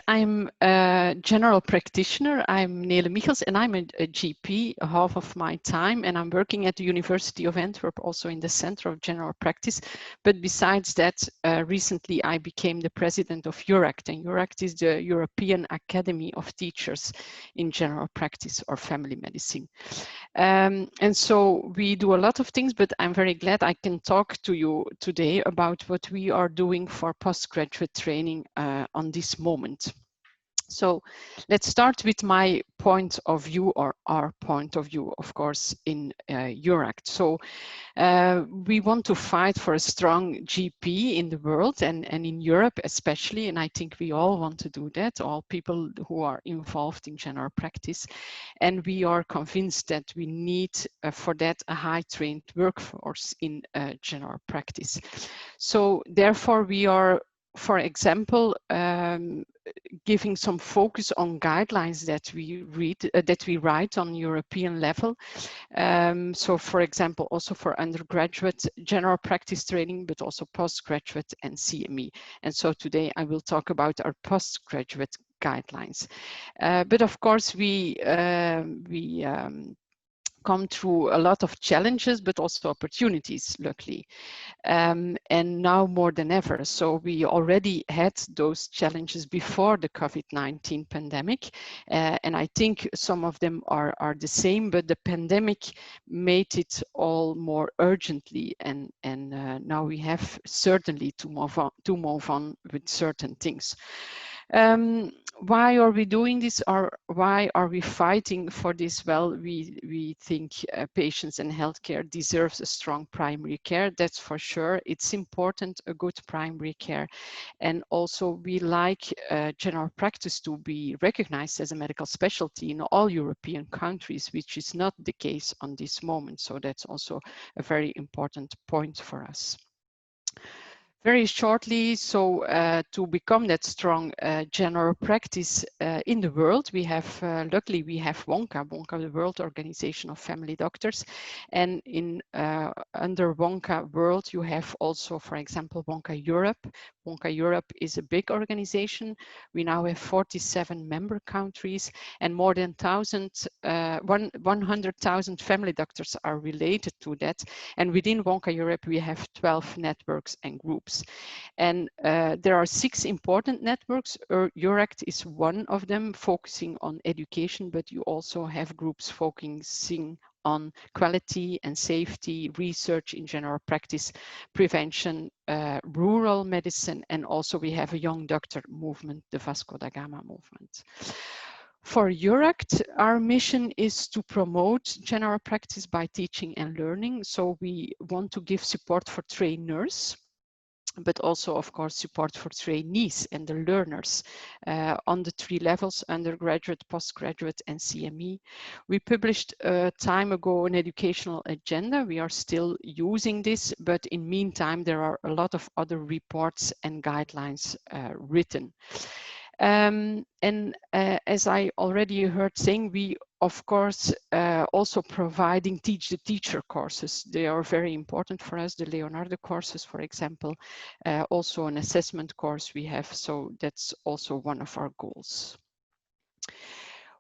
I'm a general practitioner. I'm Nele Michels, and I'm a GP half of my time, and I'm working at the University of Antwerp, also in the Center of General Practice. But besides that, recently I became the president of EURACT, and EURACT is the European Academy of Teachers in General Practice or Family Medicine. And so we do a lot of things, but I'm very glad I can talk to you today about what we are doing for postgraduate training on this moment. So let's start with my point of view, or our point of view, of course, in EURACT. So we want to fight for a strong GP in the world and in Europe especially, and I think we all want to do that, all people who are involved in general practice. And we are convinced that we need for that a high trained workforce in general practice. So therefore we are, for example, giving some focus on guidelines that we write on European level. So for example, also for undergraduate general practice training, but also postgraduate and CME. And so today I will talk about our postgraduate guidelines. But of course we come through a lot of challenges, but also opportunities, luckily. And now more than ever. So we already had those challenges before the COVID-19 pandemic. And I think some of them are the same, but the pandemic made it all more urgently. And now we have certainly to move on with certain things. Why are we doing this, or why are we fighting for this? Well, we think patients and healthcare deserves a strong primary care, that's for sure. It's important, a good primary care. And also we like general practice to be recognized as a medical specialty in all European countries, which is not the case on this moment. So that's also a very important point for us. Very shortly, so to become that strong general practice in the world, we have, luckily we have WONCA, the World Organization of Family Doctors. And in under WONCA World, you have also, for example, WONCA Europe. WONCA Europe is a big organization. We now have 47 member countries, and more than 100,000 family doctors are related to that. And within WONCA Europe, we have 12 networks and groups. And there are 6 important networks. EURACT is one of them, focusing on education, but you also have groups focusing on quality and safety, research in general practice, prevention, rural medicine, and also we have a young doctor movement, the Vasco da Gama movement. For EURACT, our mission is to promote general practice by teaching and learning. So we want to give support for trainers, but also, of course, support for trainees and the learners on the 3 levels, undergraduate, postgraduate, and CME. We published time ago an educational agenda. We are still using this, but in meantime, there are a lot of other reports and guidelines written. As I already heard saying, we of course also providing teach the teacher courses. They are very important for us, the Leonardo courses, for example, also an assessment course we have, so that's also one of our goals.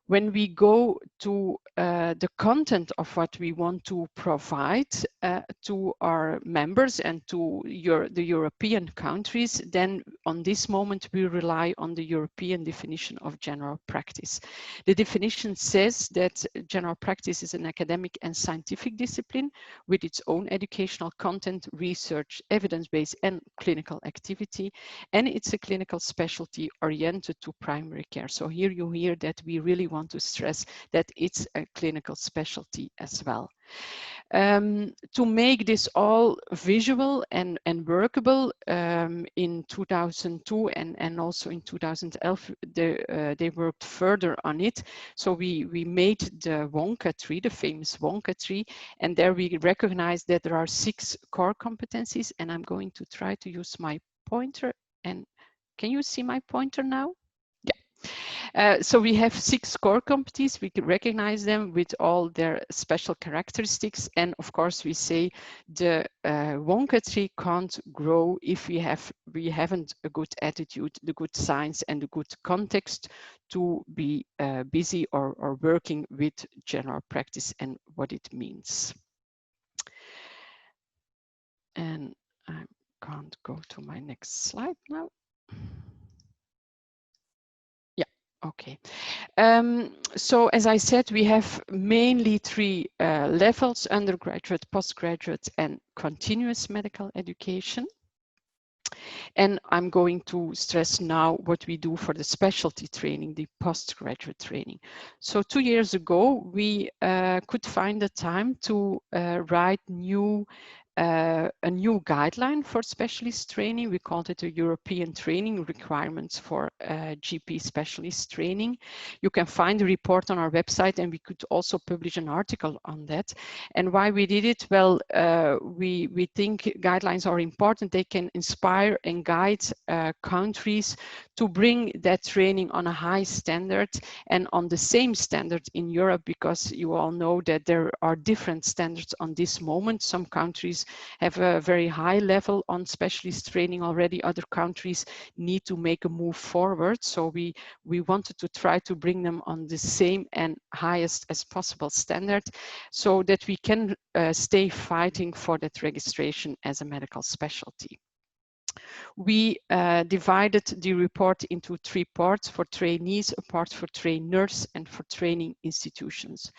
When we go to the content of what we want to provide to our members and to the European countries, then on this moment we rely on the European definition of general practice. The definition says that general practice is an academic and scientific discipline with its own educational content, research, evidence-based and clinical activity, and it's a clinical specialty oriented to primary care. So here you hear that we really want to stress that it's a clinical specialty as well. To make this all visual and workable, in 2002 and also in 2011, they worked further on it. So we made the WONCA tree, the famous WONCA tree, and there we recognize that there are 6 core competencies, and I'm going to try to use my pointer. And can you see my pointer now? Yeah. So we have 6 core competencies. We can recognize them with all their special characteristics. And of course, we say the Wonka tree can't grow if we haven't a good attitude, the good science, and the good context to be busy or working with general practice and what it means. And I can't go to my next slide now. Yeah, okay. So as I said, we have mainly 3 levels: undergraduate, postgraduate, and continuous medical education. And I'm going to stress now what we do for the specialty training, the postgraduate training. So 2 years ago, we could find the time to write a new guideline for specialist training. We called it a European training requirements for GP specialist training. You can find the report on our website, and we could also publish an article on that. And why we did it? Well, we think guidelines are important. They can inspire and guide countries to bring that training on a high standard and on the same standard in Europe, because you all know that there are different standards on this moment. Some countries have a very high level on specialist training already. Other countries need to make a move forward. So we wanted to try to bring them on the same and highest as possible standard, so that we can stay fighting for that registration as a medical specialty. We divided the report into 3 parts: for trainees, a part for trainers, and for training institutions.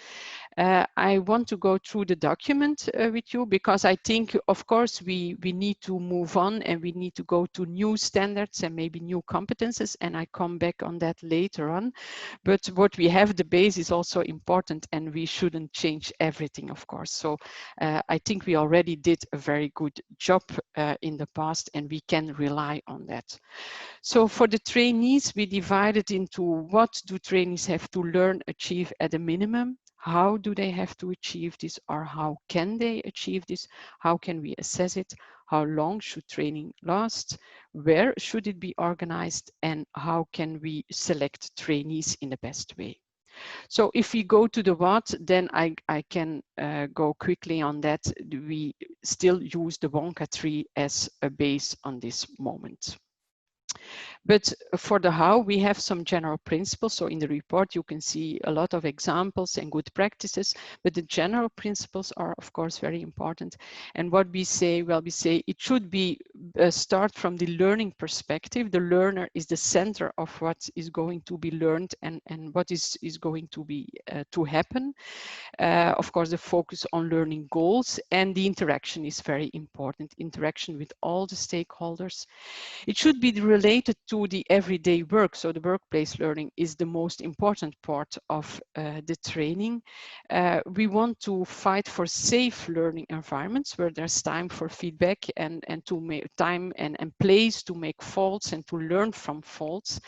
I want to go through the document with you, because I think, of course, we need to move on, and we need to go to new standards and maybe new competences, and I come back on that later on. But what we have, the base, is also important, and we shouldn't change everything, of course. So I think we already did a very good job in the past, and we can rely on that. So for the trainees, we divided into what do trainees have to learn, achieve at a minimum, how do they have to achieve this, or how can they achieve this, how can we assess it, how long should training last, where should it be organized, and how can we select trainees in the best way. So if we go to the what, then I can go quickly on that. We still use the Wonka tree as a base on this moment. But for the how, we have some general principles. So in the report, you can see a lot of examples and good practices, but the general principles are, of course, very important. And what we say, well, we say it should be start from the learning perspective. The learner is the center of what is going to be learned and what is going to be to happen. Of course, the focus on learning goals, and the interaction is very important. Interaction with all the stakeholders. It should be related to the everyday work. So the workplace learning is the most important part of the training. We want to fight for safe learning environments where there's time for feedback and to make time and place to make faults and to learn from faults.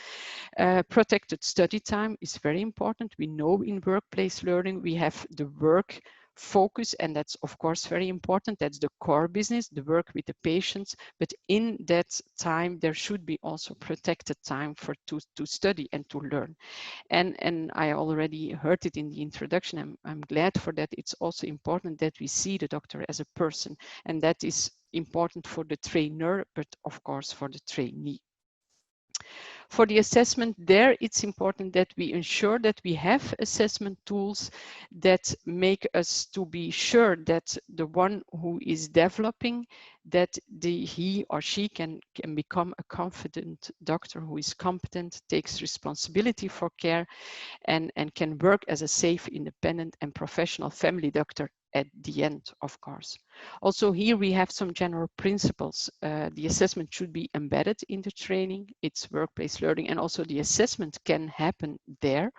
Protected study time is very important. We know in workplace learning we have the work focus, and that's of course very important. That's the core business, the work with the patients, but in that time there should be also protected time for to study and to learn. And I already heard it in the introduction. I'm glad for that. It's also important that we see the doctor as a person, and that is important for the trainer, but of course for the trainee. For the assessment there, it's important that we ensure that we have assessment tools that make us to be sure that the one who is developing, that he or she can become a confident doctor who is competent, takes responsibility for care, and can work as a safe, independent, and professional family doctor at the end, of course. Also here we have some general principles. The assessment should be embedded in the training. It's workplace learning, and also the assessment can happen there.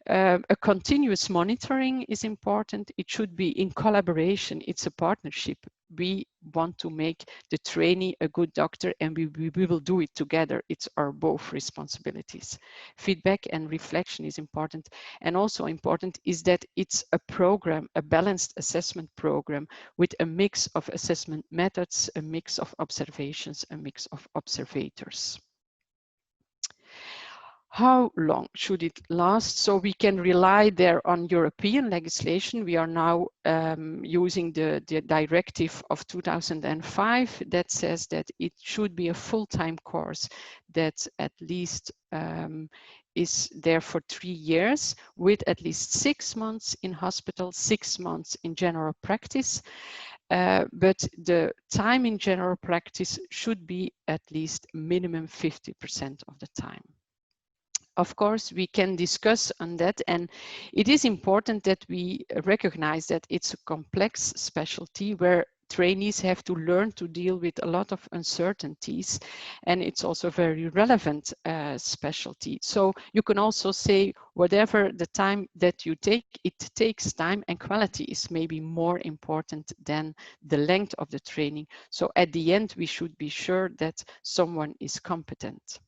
A continuous monitoring is important. It should be in collaboration. It's a partnership. We want to make the trainee a good doctor, and we will do it together. It's our both responsibilities. Feedback and reflection is important. And also important is that it's a program, a balanced assessment program with a mix of assessment methods, a mix of observations, a mix of observators. How long should it last? So we can rely there on European legislation. We are now using the directive of 2005 that says that it should be a full-time course that at least is there for 3 years with at least 6 months in hospital, 6 months in general practice. But the time in general practice should be at least minimum 50% of the time. Of course, we can discuss on that, and it is important that we recognize that it's a complex specialty where trainees have to learn to deal with a lot of uncertainties, and it's also a very relevant specialty. So you can also say whatever the time that you take, it takes time, and quality is maybe more important than the length of the training. So at the end, we should be sure that someone is competent.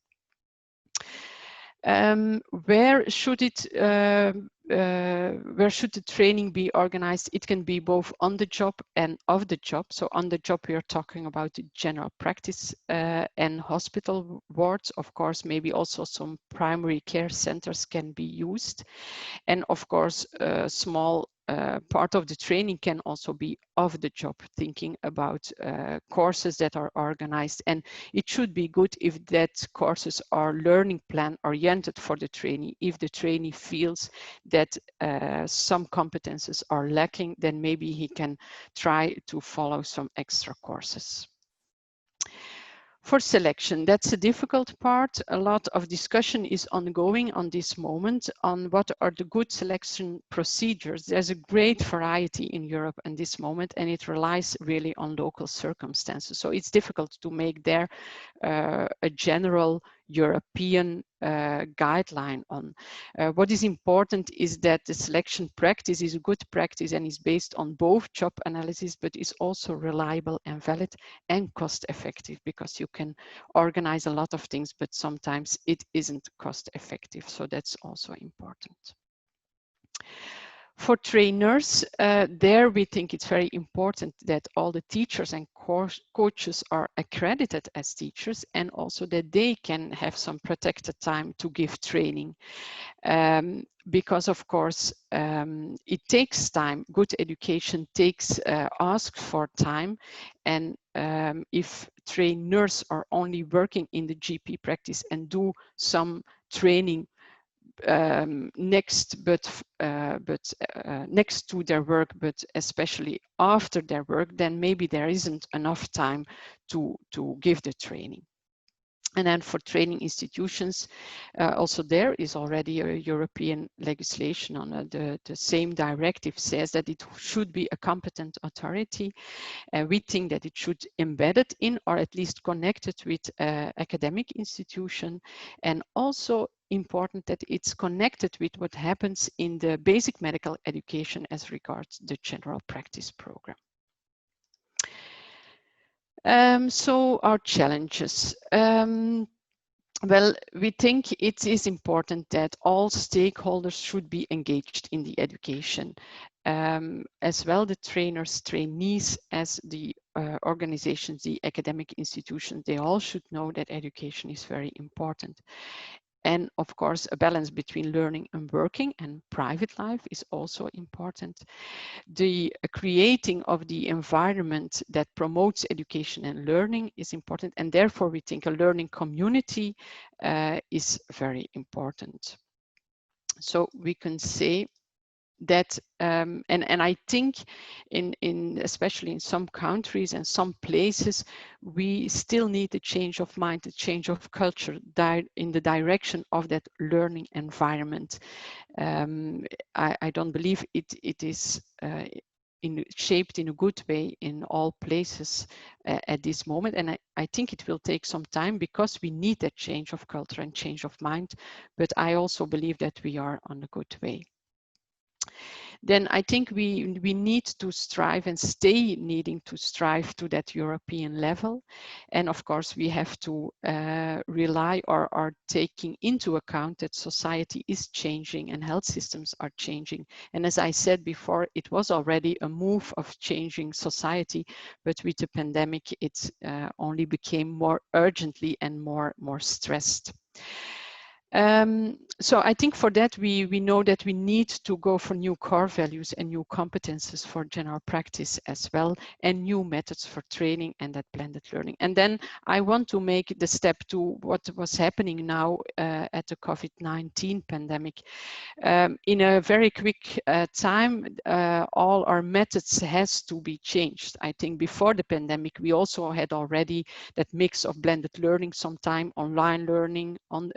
Where should the training be organized? It can be both on the job and off the job. So on the job, we are talking about the general practice and hospital wards. Of course, maybe also some primary care centers can be used. And of course, a small part of the training can also be off the job, thinking about courses that are organized. And it should be good if that courses are learning plan oriented for the trainee. If the trainee feels that some competences are lacking, then maybe he can try to follow some extra courses. For selection, that's a difficult part. A lot of discussion is ongoing on this moment on what are the good selection procedures. There's a great variety in Europe at this moment, and it relies really on local circumstances. So it's difficult to make there a general European guideline on. What is important is that the selection practice is a good practice and is based on both job analysis, but is also reliable and valid and cost effective, because you can organize a lot of things, but sometimes it isn't cost effective. So that's also important. For trainers, there we think it's very important that all the teachers and coaches are accredited as teachers, and also that they can have some protected time to give training. Because of course, it takes time. Good education asks for time. And if trainers are only working in the GP practice and do some training next to their work, but especially after their work, then maybe there isn't enough time to give the training. And then for training institutions, also there is already a European legislation on the same directive says that it should be a competent authority. We think that it should embed it in, or at least connect it with academic institution, and also important that it's connected with what happens in the basic medical education as regards the general practice program. So our challenges. Well, we think it is important that all stakeholders should be engaged in the education, as well the trainers, trainees, as the organizations, the academic institutions. They all should know that education is very important. And of course, a balance between learning and working and private life is also important. The creating of the environment that promotes education and learning is important. And therefore, we think a learning community is very important. So we can say that, and I think especially in some countries and some places, we still need a change of mind, a change of culture in the direction of that learning environment. I don't believe it is shaped in a good way in all places at this moment. And I think it will take some time, because we need that change of culture and change of mind. But I also believe that we are on a good way. Then I think we need to strive and stay needing to strive to that European level. And of course, we have to rely or are taking into account that society is changing and health systems are changing. And as I said before, it was already a move of changing society, but with the pandemic, it only became more urgently and more stressed. So I think for that, we know that we need to go for new core values and new competences for general practice as well, and new methods for training and that blended learning. And then I want to make the step to what was happening now at the COVID-19 pandemic. In a very quick time, all our methods has to be changed. I think before the pandemic, we also had already that mix of blended learning, sometime online learning, on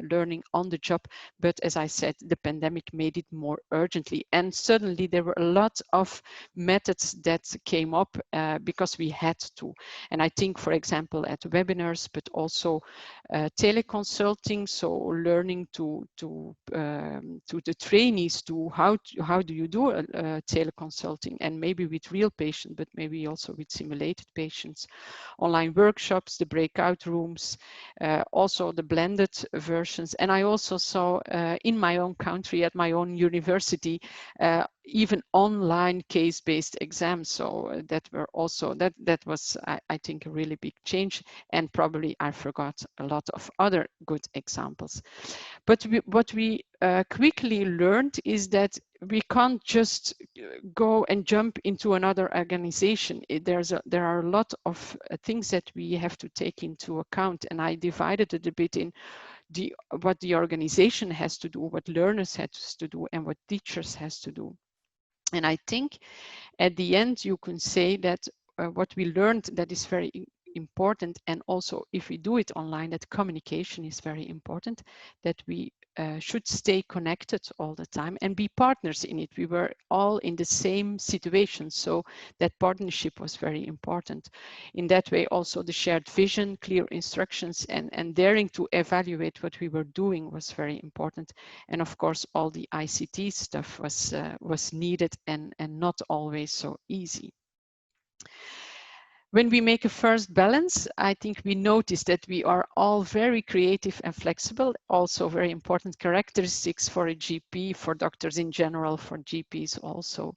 the job. But as I said, the pandemic made it more urgently. And suddenly there were a lot of methods that came up because we had to. And I think, for example, at webinars, but also teleconsulting, so learning to the trainees to how do you do a teleconsulting, and maybe with real patients, but maybe also with simulated patients, online workshops, the breakout rooms, also the blended versions. And I also saw in my own country, at my own university, even online case-based exams. So that were also, that was, I think, a really big change. And probably I forgot a lot of other good examples. But what we quickly learned is that we can't just go and jump into another organization. There are a lot of things that we have to take into account. And I divided it a bit in what the organization has to do, what learners has to do, and what teachers has to do. And I think at the end, you can say that what we learned that is very important, and also if we do it online, that communication is very important, that we should stay connected all the time and be partners in it. We were all in the same situation, so that partnership was very important. In that way, also the shared vision, clear instructions, and daring to evaluate what we were doing was very important. And of course, all the ICT stuff was needed and not always so easy. When we make a first balance, I think we notice that we are all very creative and flexible, also very important characteristics for a GP, for doctors in general, for GPs also.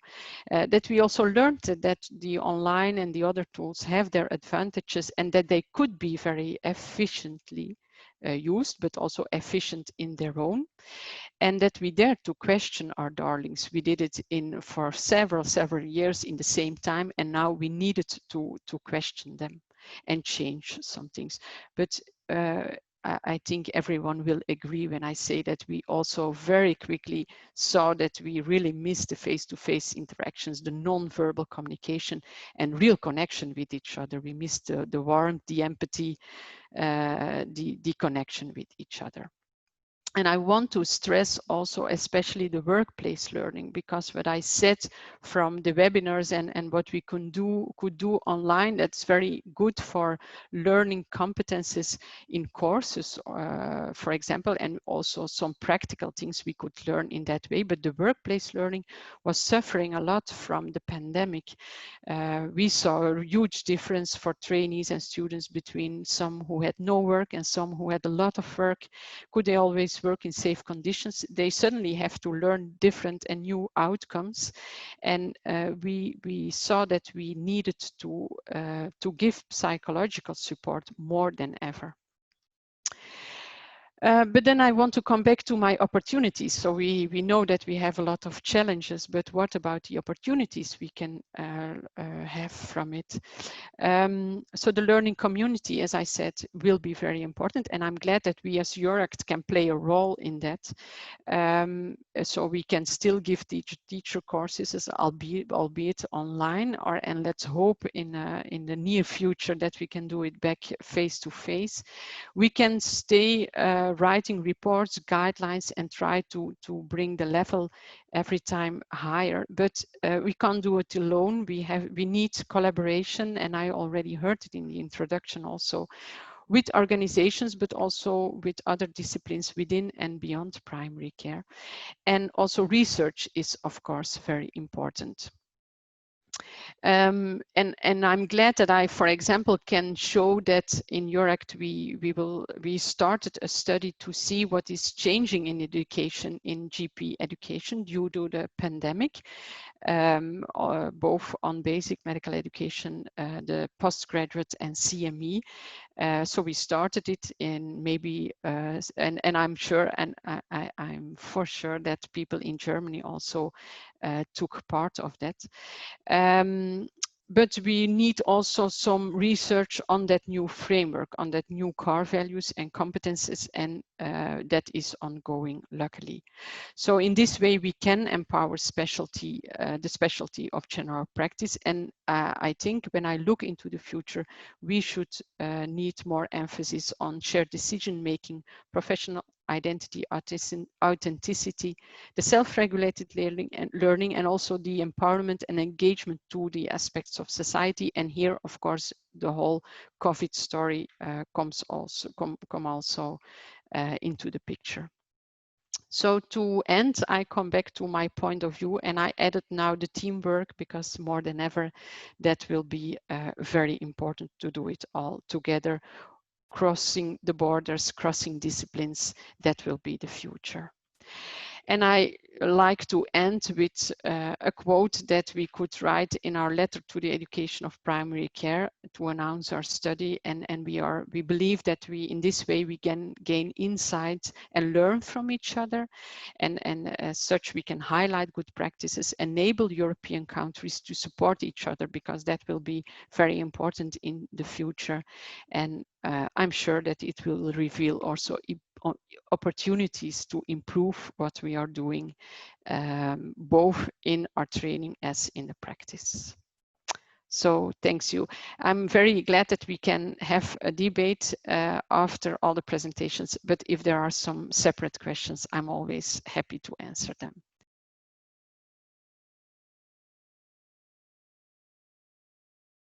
That we also learned that the online and the other tools have their advantages, and that they could be very efficiently used, but also efficient in their own. And that we dared to question our darlings. We did it for several years in the same time, and now we needed to question them and change some things. But I think everyone will agree when I say that we also very quickly saw that we really missed the face-to-face interactions, the non-verbal communication and real connection with each other. We missed the warmth, the empathy, the connection with each other. And I want to stress also especially the workplace learning, because what I said from the webinars and what we could do online, that's very good for learning competences in courses, for example, and also some practical things we could learn in that way. But the workplace learning was suffering a lot from the pandemic. We saw a huge difference for trainees and students between some who had no work and some who had a lot of work. Could they always work in safe conditions? They suddenly have to learn different and new outcomes. And we saw that we needed to give psychological support more than ever. But then I want to come back to my opportunities. So we know that we have a lot of challenges, but what about the opportunities we can have from it? So the learning community, as I said, will be very important. And I'm glad that we as EURACT can play a role in that. So we can still give teacher courses, albeit online, and let's hope in the near future that we can do it back face to face. We can stay writing reports, guidelines, and try to bring the level every time higher. But we can't do it alone. We need collaboration, and I already heard it in the introduction also, with organizations, but also with other disciplines within and beyond primary care. And also research is, of course, very important. And I'm glad that I, for example, can show that in EURACT we started a study to see what is changing in education, in GP education, due to the pandemic, both on basic medical education, the postgraduate and CME. So we started it in maybe, and I'm sure, and I'm for sure that people in Germany also took part of that. But we need also some research on that new framework, on that new core values and competences, and that is ongoing, luckily. So in this way, we can empower specialty, the specialty of general practice. And I think when I look into the future, we should need more emphasis on shared decision-making, professional identity, authenticity, the self-regulated learning, and also the empowerment and engagement to the aspects of society. And here, of course, the whole COVID story comes also into the picture. So to end, I come back to my point of view, and I added now the teamwork, because more than ever, that will be very important to do it all together, crossing the borders, crossing disciplines. That will be the future. And I like to end with a quote that we could write in our letter to the education of primary care to announce our study. And we believe that in this way we can gain insights and learn from each other. And as such, we can highlight good practices, enable European countries to support each other, because that will be very important in the future. And I'm sure that it will reveal also opportunities to improve what we are doing, both in our training as in the practice. So thanks you. I'm very glad that we can have a debate after all the presentations, but if there are some separate questions, I'm always happy to answer them.